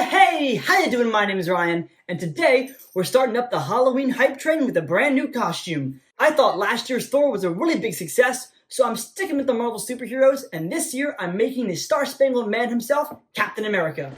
Hey, how you doing? My name is Ryan, and today we're starting up the Halloween hype train with a brand new costume. I thought last year's Thor was a really big success, so I'm sticking with the Marvel superheroes, and this year I'm making the Star-Spangled Man himself, Captain America.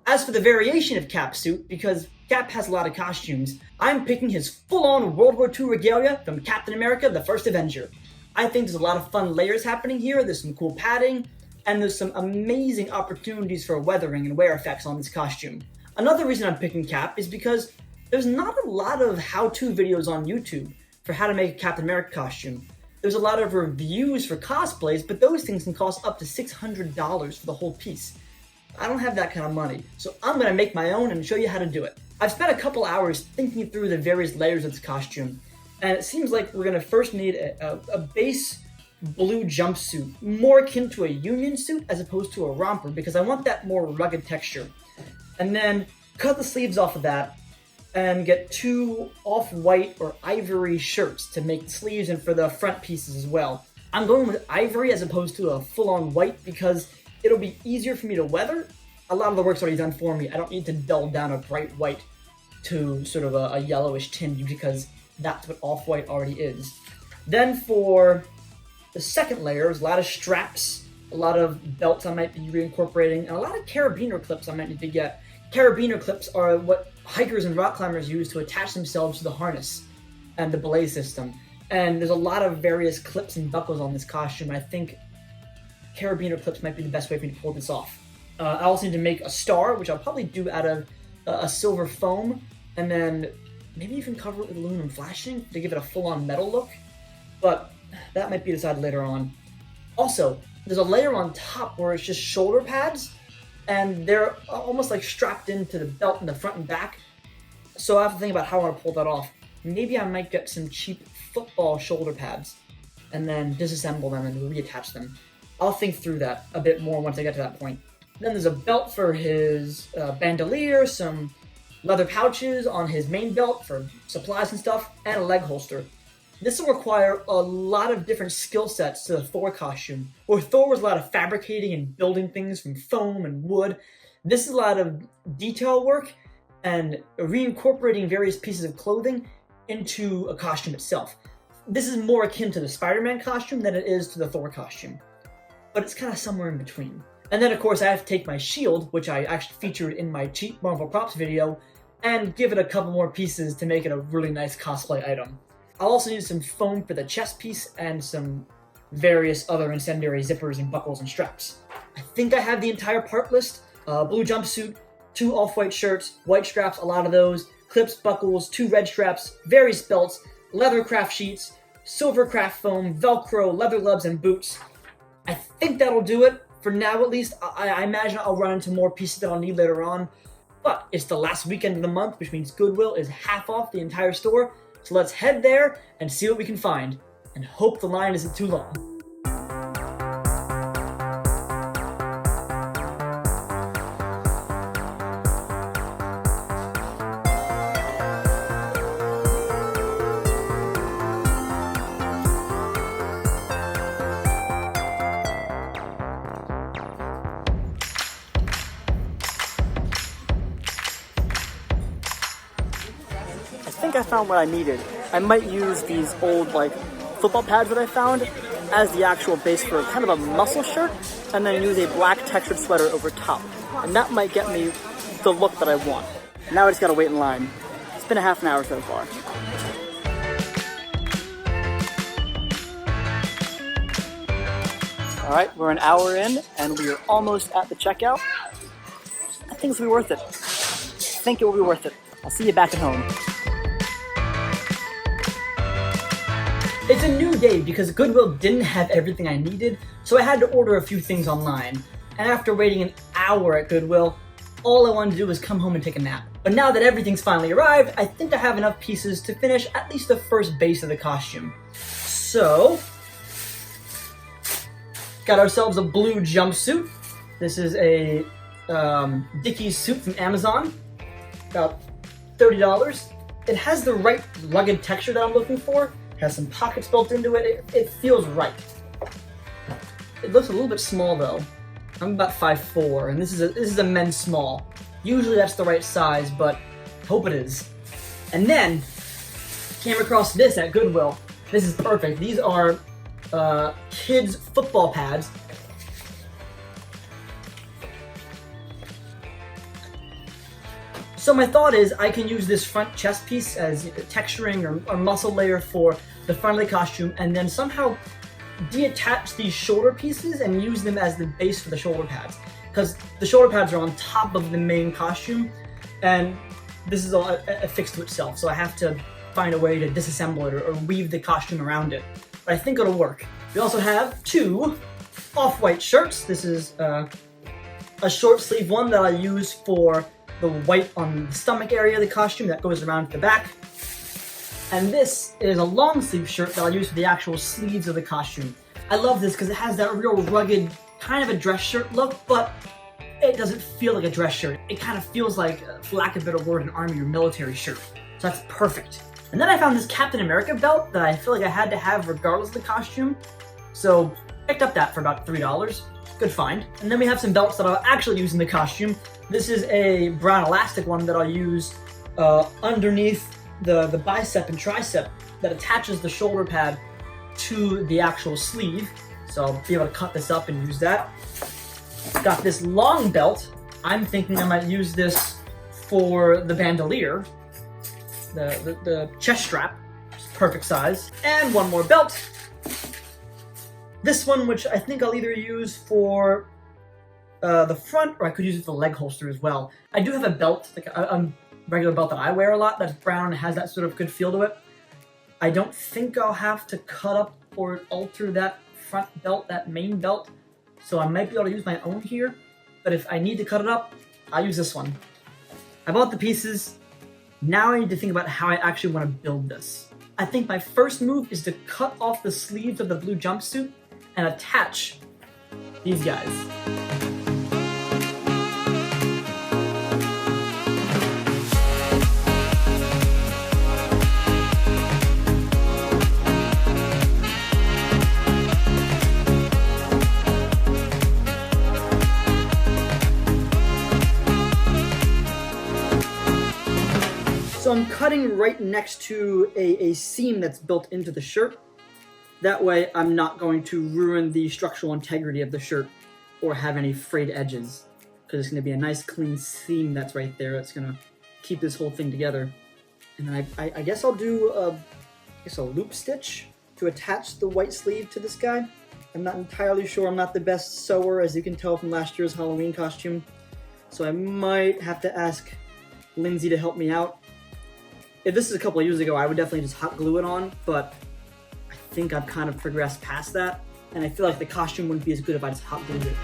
As for the variation of Cap's suit, because Cap has a lot of costumes, I'm picking his full-on World War II regalia from Captain America, the First Avenger. I think there's a lot of fun layers happening here, there's some cool padding, and there's some amazing opportunities for weathering and wear effects on this costume. Another reason I'm picking Cap is because there's not a lot of how-to videos on YouTube for how to make a Captain America costume. There's a lot of reviews for cosplays, but those things can cost up to $600 for the whole piece. I don't have that kind of money, so I'm going to make my own and show you how to do it. I've spent a couple hours thinking through the various layers of this costume, and it seems like we're going to first need a base blue jumpsuit, more akin to a union suit as opposed to a romper, because I want that more rugged texture. And then cut the sleeves off of that, and get two off-white or ivory shirts to make the sleeves and for the front pieces as well. I'm going with ivory as opposed to a full-on white because it'll be easier for me to weather. A lot of the work's already done for me. I don't need to dull down a bright white to sort of a yellowish tinge because that's what off-white already is. Then for the second layer, there's a lot of straps, a lot of belts I might be reincorporating, and a lot of carabiner clips I might need to get. Carabiner clips are what hikers and rock climbers use to attach themselves to the harness and the belay system. And there's a lot of various clips and buckles on this costume. I think carabiner clips might be the best way for me to pull this off. I also need to make a star, which I'll probably do out of a silver foam, and then maybe even cover it with aluminum flashing to give it a full-on metal look, but that might be decided later on. Also, there's a layer on top where it's just shoulder pads, and they're almost like strapped into the belt in the front and back, so I have to think about how I want to pull that off. Maybe I might get some cheap football shoulder pads, and then disassemble them and reattach them. I'll think through that a bit more once I get to that point. Then there's a belt for his bandolier, some leather pouches on his main belt for supplies and stuff, and a leg holster. This will require a lot of different skill sets to the Thor costume. Where Thor was a lot of fabricating and building things from foam and wood, this is a lot of detail work and reincorporating various pieces of clothing into a costume itself. This is more akin to the Spider-Man costume than it is to the Thor costume, but it's kind of somewhere in between. And then, of course, I have to take my shield, which I actually featured in my cheap Marvel props video, and give it a couple more pieces to make it a really nice cosplay item. I'll also need some foam for the chest piece and some various other incendiary zippers and buckles and straps. I think I have the entire part list. Blue jumpsuit, 2 off-white shirts, white straps, a lot of those, clips, buckles, 2 red straps, various belts, leather craft sheets, silver craft foam, Velcro, leather gloves, and boots. I think that'll do it. For now, at least. I imagine I'll run into more pieces that I'll need later on. But it's the last weekend of the month, which means Goodwill is half off the entire store. So let's head there and see what we can find. And hope the line isn't too long. I think I found what I needed. I might use these old football pads that I found as the actual base for kind of a muscle shirt, and then use a black textured sweater over top. And that might get me the look that I want. Now I just gotta wait in line. It's been a half an hour so far. Alright, we're an hour in, and we are almost at the checkout. I think this will be worth it. I think it will be worth it. I'll see you back at home. It's a new day because Goodwill didn't have everything I needed, so I had to order a few things online. And after waiting an hour at Goodwill, all I wanted to do was come home and take a nap. But now that everything's finally arrived, I think I have enough pieces to finish at least the first base of the costume. So, got ourselves a blue jumpsuit. This is a Dickies suit from Amazon, about $30. It has the right rugged texture that I'm looking for, Has some pockets built into it. It feels right. It looks a little bit small though. I'm about 5'4", and this is a men's small. Usually that's the right size, but I hope it is. And then came across this at Goodwill. This is perfect. These are kids' football pads. So my thought is I can use this front chest piece as texturing or muscle layer for the front of the costume, and then somehow deattach these shoulder pieces and use them as the base for the shoulder pads. Because the shoulder pads are on top of the main costume, and this is all affixed to itself, so I have to find a way to disassemble it or weave the costume around it. But I think it'll work. We also have two off-white shirts. This is a short sleeve one that I use for the white on the stomach area of the costume that goes around the back. And this is a long sleeve shirt that I'll use for the actual sleeves of the costume. I love this because it has that real rugged, kind of a dress shirt look, but it doesn't feel like a dress shirt. It kind of feels like, for lack of a better word, an army or military shirt. So that's perfect. And then I found this Captain America belt that I feel like I had to have regardless of the costume. So picked up that for about $3. Good find. And then we have some belts that I'll actually use in the costume. This is a brown elastic one that I'll use underneath the bicep and tricep that attaches the shoulder pad to the actual sleeve. So I'll be able to cut this up and use that. Got this long belt. I'm thinking I might use this for the bandolier, the chest strap, perfect size. And one more belt. This one, which I think I'll either use for the front, or I could use it for the leg holster as well. I do have a belt, like a regular belt that I wear a lot, that's brown and has that sort of good feel to it. I don't think I'll have to cut up or alter that front belt, that main belt, so I might be able to use my own here, but if I need to cut it up, I'll use this one. I bought the pieces. Now I need to think about how I actually want to build this. I think my first move is to cut off the sleeves of the blue jumpsuit and attach these guys. So I'm cutting right next to a seam that's built into the shirt. That way I'm not going to ruin the structural integrity of the shirt or have any frayed edges, because it's going to be a nice clean seam that's right there. That's going to keep this whole thing together. And then I guess I'll do a loop stitch to attach the white sleeve to this guy. I'm not entirely sure. I'm not the best sewer, as you can tell from last year's Halloween costume. So I might have to ask Lindsay to help me out. If this is a couple of years ago, I would definitely just hot glue it on, but I think I've kind of progressed past that, and I feel like the costume wouldn't be as good if I just hot glued it.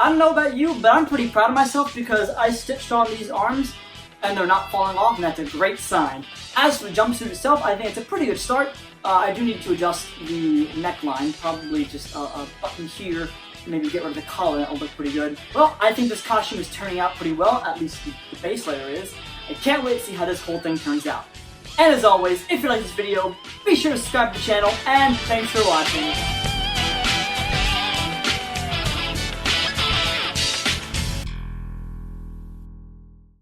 I don't know about you, but I'm pretty proud of myself because I stitched on these arms and they're not falling off, and that's a great sign. As for the jumpsuit itself, I think it's a pretty good start. I do need to adjust the neckline, probably just a button here, maybe get rid of the collar, that'll look pretty good. Well, I think this costume is turning out pretty well, at least the base layer is. I can't wait to see how this whole thing turns out. And as always, if you like this video, be sure to subscribe to the channel, and thanks for watching.